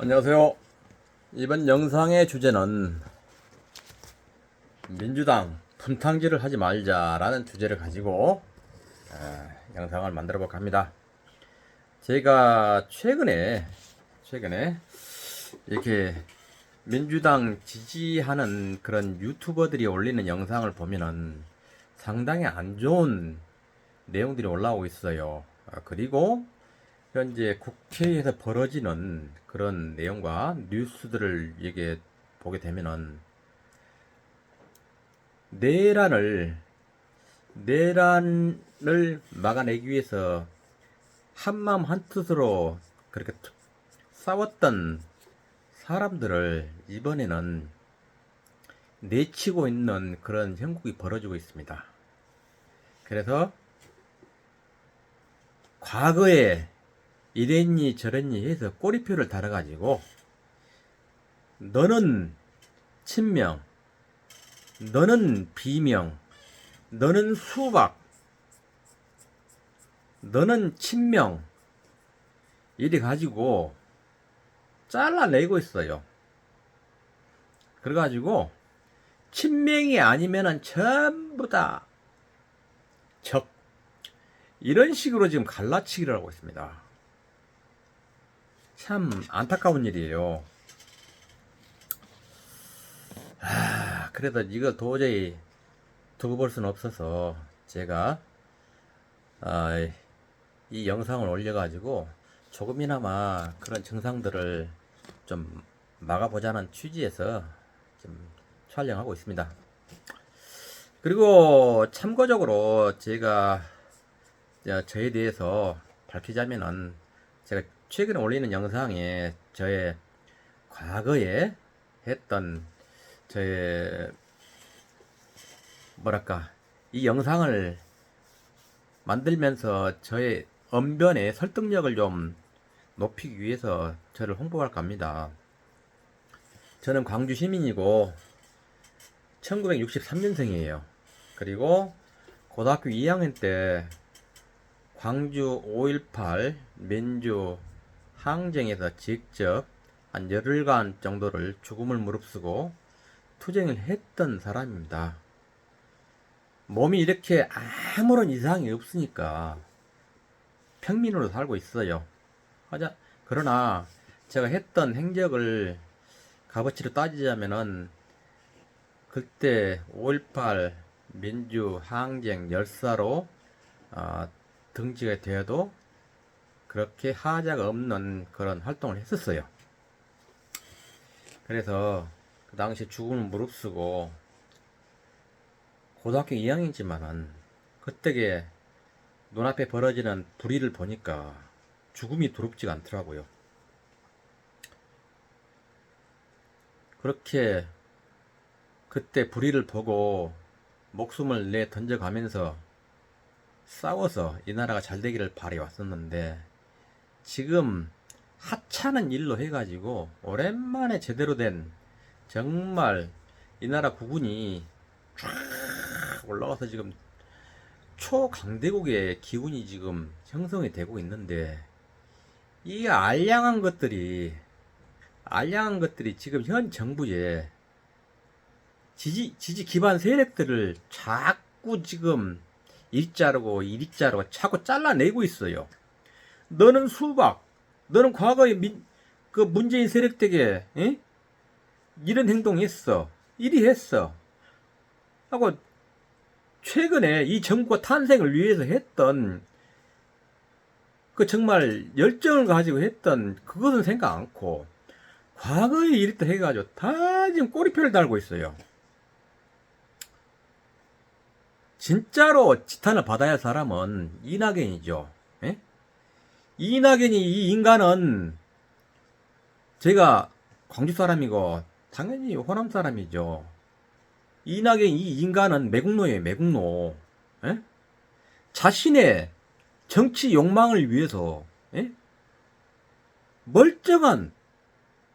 안녕하세요. 이번 영상의 주제는 민주당 분탕질을 하지 말자라는 주제를 가지고 영상을 만들어 볼까 합니다. 제가 최근에 이렇게 민주당 지지하는 그런 유튜버들이 올리는 영상을 보면은 상당히 안 좋은 내용들이 올라오고 있어요. 그리고 현재 국회에서 벌어지는 그런 내용과 뉴스들을 이게 보게 되면은 내란을 막아내기 위해서 한마음 한뜻으로 그렇게 싸웠던 사람들을 이번에는 내치고 있는 그런 형국이 벌어지고 있습니다. 그래서 과거에 이랬니 저랬니 해서 꼬리표를 달아가지고 너는 친명, 너는 비명, 너는 수박, 너는 친명 이래 가지고 잘라내고 있어요. 그래가지고 친명이 아니면은 전부 다 적, 이런 식으로 지금 갈라치기를 하고 있습니다. 참 안타까운 일이에요. 그래도 이거 도저히 두고 볼 수는 없어서 제가 이 영상을 올려가지고 조금이나마 그런 증상들을 좀 막아보자는 취지에서 좀 촬영하고 있습니다. 그리고 참고적으로 제가 저에 대해서 밝히자면은 제가 최근에 올리는 영상에 저의 과거에 했던 저의 뭐랄까 이 영상을 만들면서 저의 언변의 설득력을 좀 높이기 위해서 저를 홍보할까 합니다. 저는 광주 시민이고 1963년생이에요. 그리고 고등학교 2학년 때 광주 5.18 민주 항쟁에서 직접 한 열흘간 정도를 죽음을 무릅쓰고 투쟁을 했던 사람입니다. 몸이 이렇게 아무런 이상이 없으니까 평민으로 살고 있어요. 그러나 제가 했던 행적을 값어치로 따지자면은 그때 5.18 민주 항쟁 열사로 등재가 되어도 그렇게 하자가 없는 그런 활동을 했었어요. 그래서 그 당시 죽음을 무릅쓰고 고등학교 2학년이지만은 그때게 눈앞에 벌어지는 불의를 보니까 죽음이 두렵지가 않더라고요. 그렇게 그때 불의를 보고 목숨을 내 던져가면서 싸워서 이 나라가 잘 되기를 바래 왔었는데 지금 하찮은 일로 해가지고 오랜만에 제대로 된 정말 이 나라 국운이 쫙 올라가서 지금 초강대국의 기운이 지금 형성이 되고 있는데 이 알량한 것들이 지금 현 정부의 지지 기반 세력들을 자꾸 지금 이리 자르고 자꾸 잘라내고 있어요. 너는 수박, 너는 과거에 그 문재인 세력 때에 이런 행동했어, 이리 했어 하고 최근에 이 정부가 탄생을 위해서 했던 그 정말 열정을 가지고 했던 그것은 생각 않고 과거에 이랬다 해가지고 다 지금 꼬리표를 달고 있어요. 진짜로 지탄을 받아야 할 사람은 이낙연이죠. 예? 이낙연이 이 인간은 제가 광주 사람이고 당연히 호남 사람이죠. 이낙연 이 인간은 매국노예요, 매국노. 예? 자신의 정치 욕망을 위해서 멀쩡한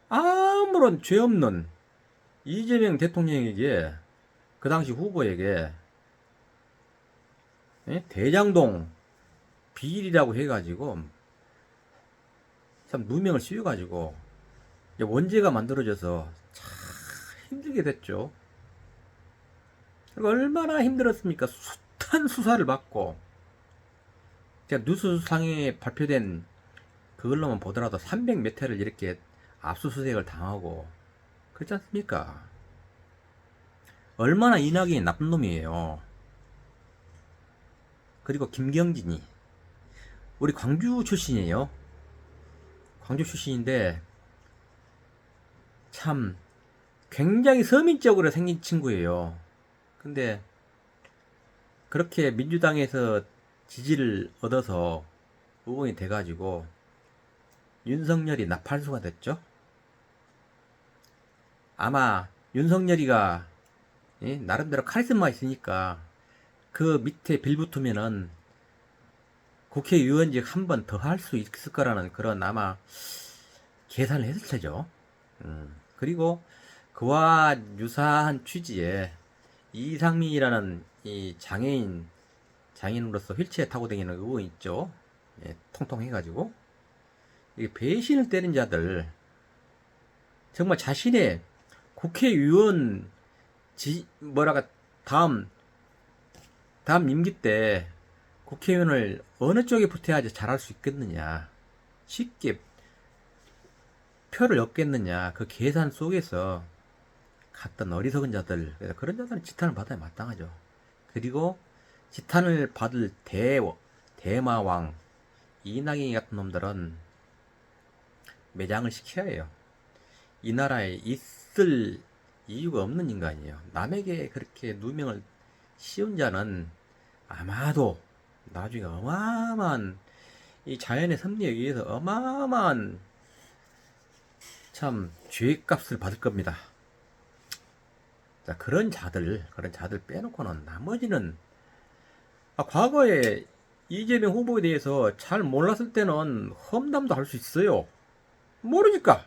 아무런 죄 없는 이재명 대통령에게 그 당시 후보에게 대장동 비리라고 해가지고 참 누명을 씌워가지고 원죄가 만들어져서 참 힘들게 됐죠. 얼마나 힘들었습니까? 숱한 수사를 받고, 제가 뉴스상에 발표된 그걸로만 보더라도 300몇 회를 이렇게 압수수색을 당하고 그렇지 않습니까? 얼마나 이낙연이 나쁜 놈이에요. 그리고 김경진이 우리 광주 출신이에요. 광주 출신인데 참 굉장히 서민적으로 생긴 친구예요. 근데 그렇게 민주당에서 지지를 얻어서 의원이 돼가지고 윤석열이 나팔수가 됐죠. 아마 윤석열이가 나름대로 카리스마 있으니까 그 밑에 빌붙으면은 국회의원직 한 번 더 할 수 있을 거라는 그런 아마 계산을 했을 테죠. 그리고 그와 유사한 취지에 이상민이라는 이 장애인으로서 휠체어 타고 다니는 의원 있죠. 예, 통통해가지고 이게 배신을 때린 자들, 정말 자신의 국회의원 다음 임기 때 국회의원을 어느 쪽에 붙어야지 잘할 수 있겠느냐, 쉽게 표를 얻겠느냐, 그 계산 속에서 갔던 어리석은 자들, 그런 자들은 지탄을 받아야 마땅하죠. 그리고 지탄을 받을 대마왕 이낙연이 같은 놈들은 매장을 시켜야 해요. 이 나라에 있을 이유가 없는 인간이에요. 남에게 그렇게 누명을 씌운 자는 아마도 나중에 어마어마한 이 자연의 섭리에 의해서 어마어마한 참 죄값을 받을 겁니다. 자, 그런 자들 빼놓고는 나머지는 과거에 이재명 후보에 대해서 잘 몰랐을 때는 험담도 할 수 있어요. 모르니까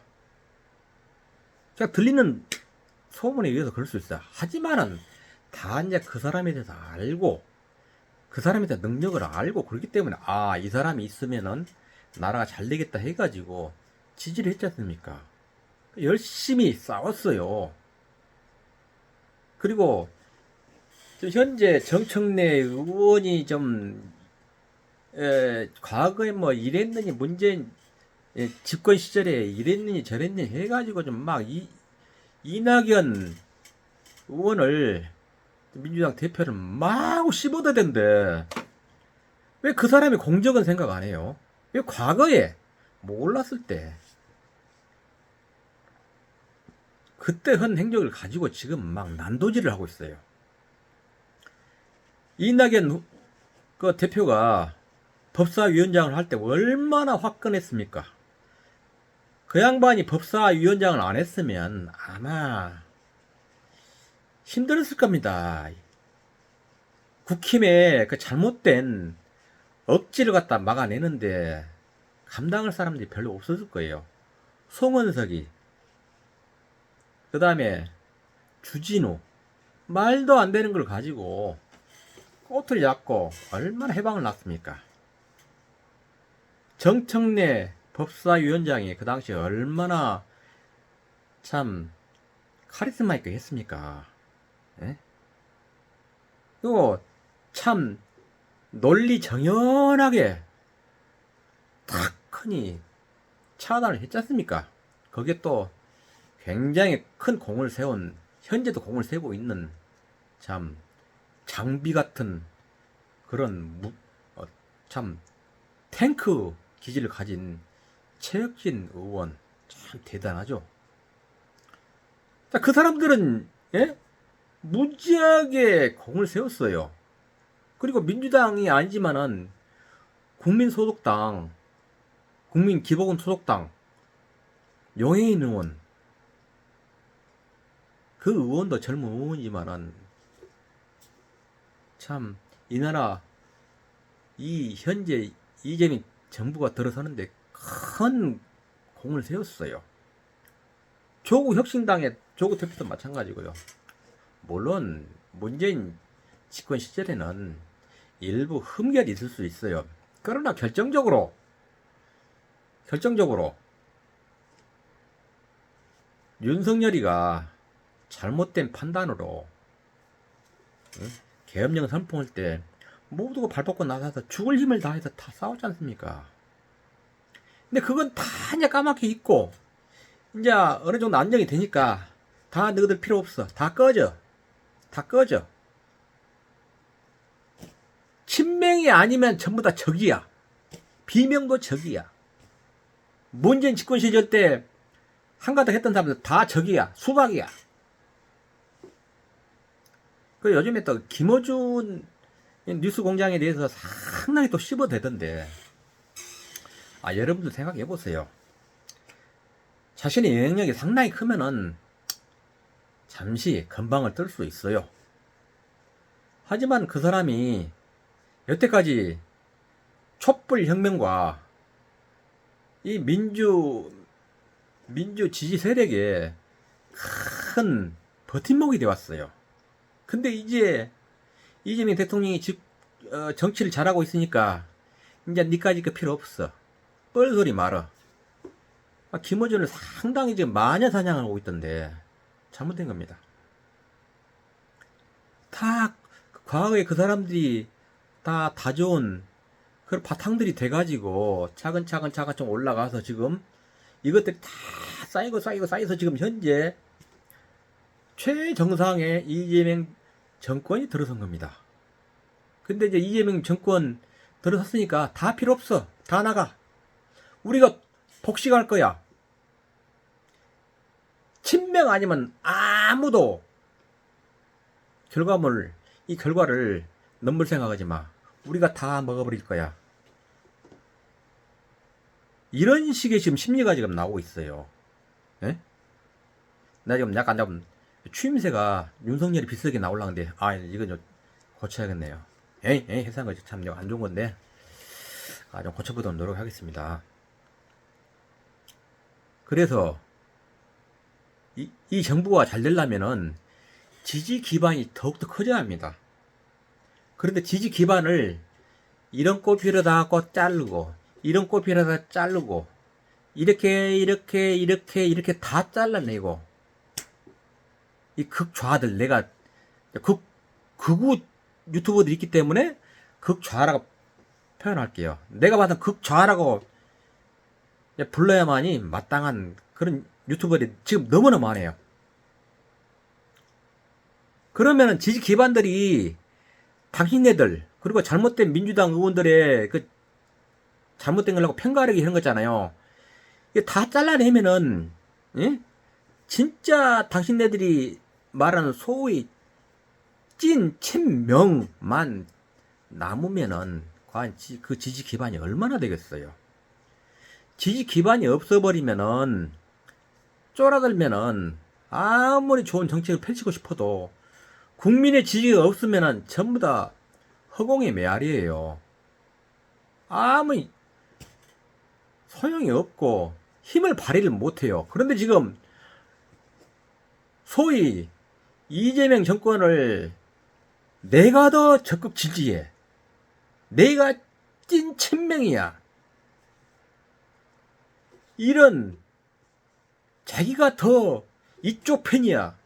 제가 들리는 소문에 의해서 그럴 수 있어요. 하지만은 다 이제 그 사람에 대해서 알고 그 사람에 대한 능력을 알고 그렇기 때문에 이 사람이 있으면은 나라가 잘 되겠다 해가지고 지지를 했지 않습니까? 열심히 싸웠어요. 그리고 현재 정청래 의원이 과거에 뭐 이랬느니 문재인 집권 시절에 이랬느니 저랬느니 해가지고 좀 막 이낙연 의원을 민주당 대표를 막 씹어대던데 왜 그 사람이 공적은 생각 안 해요? 왜 과거에 몰랐을 때 그때 한 행적을 가지고 지금 막 난도질을 하고 있어요. 이낙연 그 대표가 법사위원장을 할 때 얼마나 화끈했습니까? 그 양반이 법사위원장을 안 했으면 아마 힘들었을 겁니다. 국힘의 그 잘못된 억지를 갖다 막아내는데 감당할 사람들이 별로 없었을 거예요. 송원석이, 그 다음에 주진우, 말도 안 되는 걸 가지고 꼬투리 잡고 얼마나 해방을 났습니까? 정청래 법사위원장이 그 당시에 얼마나 참 카리스마 있게 했습니까? 예? 그리고 참 논리 정연하게 탁 크니 차단을 했지 않습니까? 거기에 또 굉장히 큰 공을 세운, 현재도 공을 세우고 있는 참 장비 같은 그런 참 탱크 기질을 가진 최혁진 의원, 참 대단하죠. 자, 그 사람들은 무지하게 공을 세웠어요. 그리고 민주당이 아니지만은 국민소득당, 국민기본권 소속당 용해인 의원, 그 의원도 젊은 의원이지만은 참 이 나라 이 현재 이재명 정부가 들어서는데 큰 공을 세웠어요. 조국 혁신당의 조국 대표도 마찬가지고요. 물론 문재인 집권 시절에는 일부 흠결이 있을 수 있어요. 그러나 결정적으로 윤석열이가 잘못된 판단으로 계엄령 선포할 때 모두가 발 뻗고 나서서 죽을 힘을 다해서 다 싸웠지 않습니까? 근데 그건 다 이제 까맣게 잊고 이제 어느 정도 안정이 되니까 다 너희들 필요 없어. 다 꺼져. 다 꺼져. 친명이 아니면 전부 다 적이야. 비명도 적이야. 문재인 집권 시절 때 한가닥 했던 사람들 다 적이야. 수박이야. 그 요즘에 또 김어준 뉴스공장에 대해서 상당히 또 씹어대던데, 여러분들 생각해 보세요. 자신의 영향력이 상당히 크면은 잠시 건방을 떨 수 있어요. 하지만 그 사람이 여태까지 촛불 혁명과 이 민주 지지 세력에 큰 버팀목이 되어 왔어요. 근데 이제 이재명 대통령이 정치를 잘하고 있으니까 이제 니까지 그 필요 없어. 뻘소리 말어. 김어준을 상당히 지금 마녀 사냥하고 있던데 잘못된 겁니다. 다 과거에 그 사람들이 다 좋은 그런 바탕들이 돼가지고 차근차근 좀 올라가서 지금 이것들이 다 쌓여서 지금 현재 최정상의 이재명 정권이 들어선 겁니다. 근데 이제 이재명 정권 들어섰으니까 다 필요 없어. 다 나가. 우리가 복식할 거야. 친명 아니면 아무도 이 결과를 넘볼 생각하지 마. 우리가 다 먹어버릴 거야. 이런 식의 지금 심리가 지금 나오고 있어요. 예? 나 지금 약간 좀 추임새가 윤석열이 비슷하게 나오려는데, 이건 좀 고쳐야겠네요. 해산 거 참 안 좋은 건데, 좀 고쳐보도록 노력하겠습니다. 그래서, 이 정부가 잘 되려면은 지지 기반이 더욱더 커져야 합니다. 그런데 지지 기반을 이런 꽃피려다 자르고, 이런 꽃피려다 자르고, 이렇게 다 잘라내고, 이 극좌들, 내가 극우 유튜버들이 있기 때문에 극좌라고 표현할게요. 내가 봤던 극좌라고 불러야만이 마땅한 그런 유튜버들이 지금 너무나 많아요. 그러면은 지지 기반들이 당신네들, 그리고 잘못된 민주당 의원들의 그 잘못된 걸라고 편가르기 이런 거잖아요. 이게 다 잘라내면은, 진짜 당신네들이 말하는 소위 찐 친명만 남으면은 과연 그 지지 기반이 얼마나 되겠어요. 지지 기반이 없어버리면은, 쫄아들면은 아무리 좋은 정책을 펼치고 싶어도 국민의 지지가 없으면은 전부 다 허공의 메아리예요. 아무 소용이 없고 힘을 발휘를 못해요. 그런데 지금 소위 이재명 정권을 내가 더 적극 지지해. 내가 찐 친명이야. 이런 자기가 더 이쪽 편이야.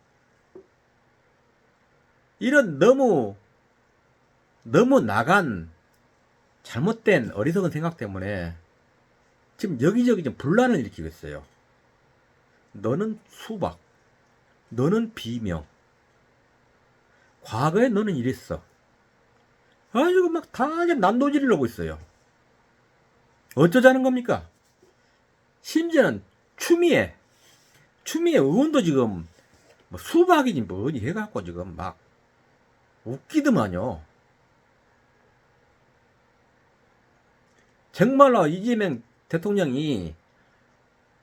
이런 너무 나간 잘못된 어리석은 생각 때문에 지금 여기저기 좀 분란을 일으키고 있어요. 너는 수박, 너는 비명, 과거에 너는 이랬어. 지금 막 다 난도질을 하고 있어요. 어쩌자는 겁니까? 심지어는 추미애 의원도 지금 뭐 수박이니 뭐니 해갖고 지금 막 웃기더만요. 정말로 이재명 대통령이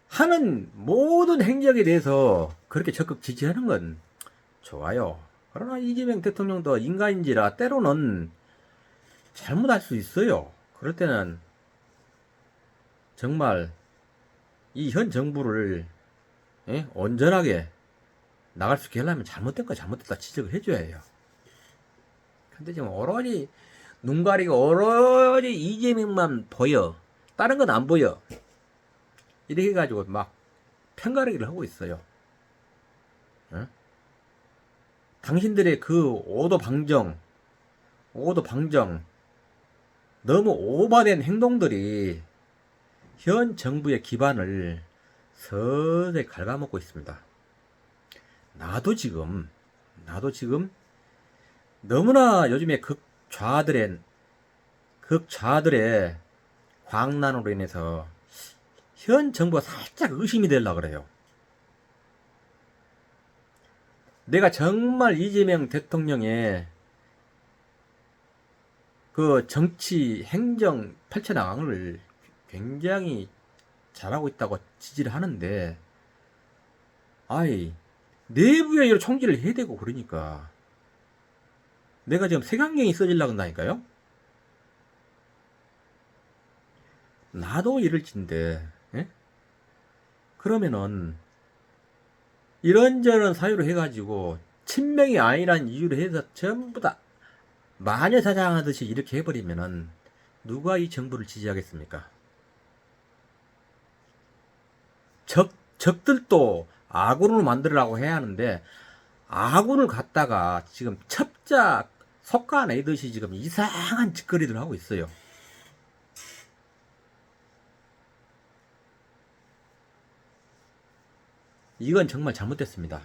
하는 모든 행적에 대해서 그렇게 적극 지지하는 건 좋아요. 그러나 이재명 대통령도 인간인지라 때로는 잘못할 수 있어요. 그럴 때는 정말 이 현 정부를 온전하게 나갈 수 있게 하려면 잘못된 거 잘못됐다 지적을 해줘야 해요. 근데 지금 오로지 눈 가리고 오로지 이재명만 보여. 다른 건 안 보여. 이렇게 해가지고 막 편가르기를 하고 있어요. 어? 당신들의 그 오도 방정, 너무 오버된 행동들이 현 정부의 기반을 서서히 갉아먹고 있습니다. 나도 지금 너무나 요즘에 극좌들의 광란으로 인해서 현 정부가 살짝 의심이 되려고 그래요. 내가 정말 이재명 대통령의 그 정치 행정 펼쳐나가는 걸 굉장히 잘하고 있다고 지지를 하는데, 내부에 이런 총질을 해야 되고 그러니까 내가 지금 색안경이 써질라 한다니까요. 나도 이럴진데, 예? 그러면은 이런저런 사유로 해가지고 친명이 아니란 이유로 해서 전부 다 마녀사냥하듯이 이렇게 해버리면은 누가 이 정부를 지지하겠습니까? 적들도 아군을 만들으라고 해야 하는데 아군을 갖다가 지금 첩자 속아내듯이 지금 이상한 짓거리들 하고 있어요. 이건 정말 잘못됐습니다.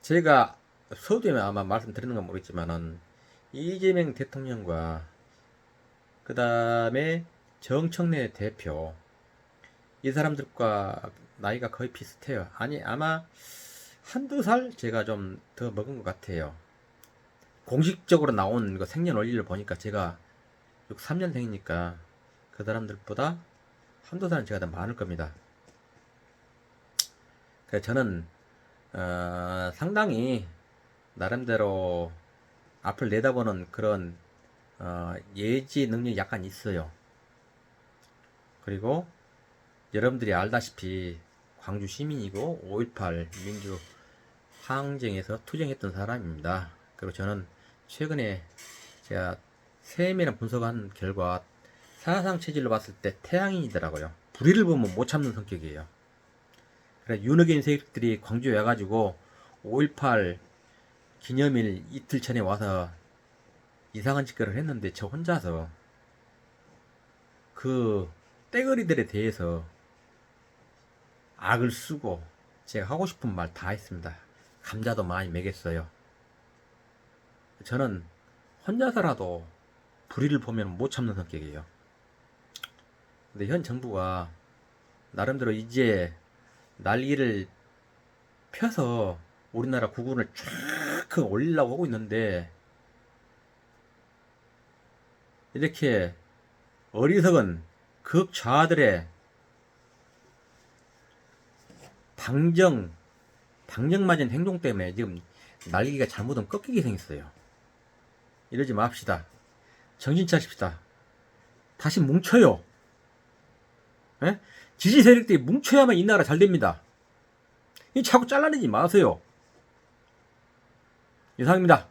제가 서두에 아마 말씀드리는 건 모르겠지만은 이재명 대통령과 그 다음에 정청래 대표, 이 사람들과 나이가 거의 비슷해요. 아마 한두 살 제가 좀 더 먹은 것 같아요. 공식적으로 나온 그 생년월일을 보니까 제가 63년생이니까 그 사람들보다 한두 살은 제가 더 많을 겁니다. 그래서 저는 상당히 나름대로 앞을 내다보는 그런 예지 능력이 약간 있어요. 그리고 여러분들이 알다시피 광주 시민이고 5.18 민주 항쟁에서 투쟁했던 사람입니다. 그리고 저는 최근에 제가 세밀한 분석한 결과 사상 체질로 봤을 때 태양인이더라고요. 불의를 보면 못 참는 성격이에요. 그래 윤호개인 세력들이 광주에 와가지고 5.18 기념일 이틀 전에 와서 이상한 짓거리를 했는데 저 혼자서 그 떼거리들에 대해서 악을 쓰고 제가 하고 싶은 말 다 했습니다. 감자도 많이 먹였어요. 저는 혼자서라도 불의를 보면 못 참는 성격이에요. 근데 현 정부가 나름대로 이제 날개를 펴서 우리나라 국운을 쫙 올리려고 하고 있는데, 이렇게 어리석은 극좌들의 방정맞은 행동 때문에 지금 날개가 잘못은 꺾이게 생겼어요. 이러지 맙시다. 정신 차립시다. 다시 뭉쳐요. 에? 지지 세력들이 뭉쳐야만 이 나라 잘 됩니다. 자꾸 잘라내지 마세요. 이상입니다.